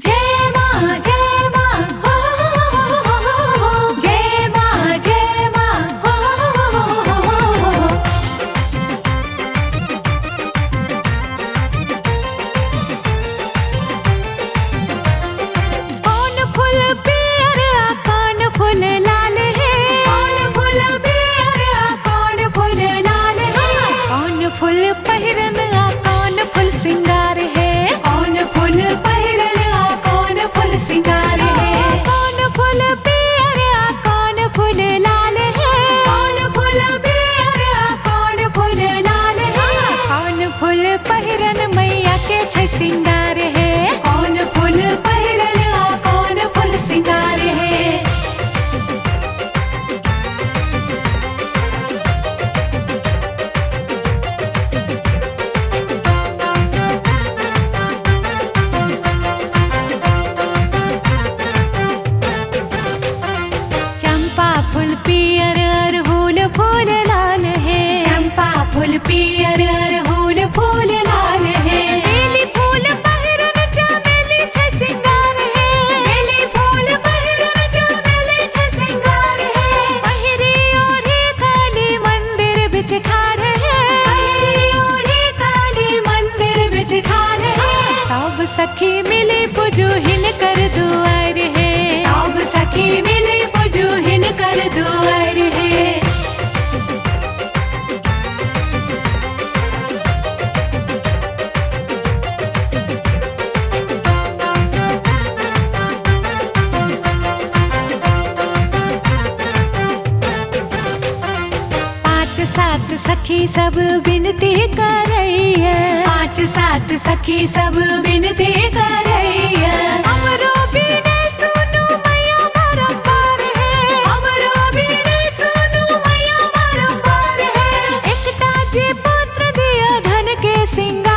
जय माँ जय माँ हो जय माँ जय माँ हो। कौन फूल पियर कौन फूल लाल है, कौन फूल पियर कौन फूल लाल है, कौन फूल पहिरन कौन फूल सिंगार है, कौन फूल पहिरन कौन फूल सिंगार है, कौन फूल पियर कौन फूल लाल है, कौन फूल पियर कौन फूल लाल है, कौन फूल पहिरन मैया के छै सिंगार है, कौन फूल पहिरन कौन फूल सिंगार है। चंपा फूल पियर अरहुल फूल लाल है, चंपा फूल पियर अरहुल फूल लाल है, बेली फूल पहिरन चमेली छै सिंगार है, बेली फूल पहिरन चमेली छै सिंगार है, पहिरी ओढ़ी काली मंदिर बिच ठाढ़ है, पहिरी ओढ़ी काली मंदिर बिच ठाढ़ है, सब सखी मिली पूजू हिनकर दुआर है, सब सखी मिली पूजू हिनकर दुआर है। पाँच सात सखी सब विनती कर रही है, पाँच सात सखी सब विनती कर रही है, हमरो बिने सुनु मैया बारंबार है, हमरो बिने सुनु मैया बारंबार है, एकटा जे पुत्र दिया धन के सिंगार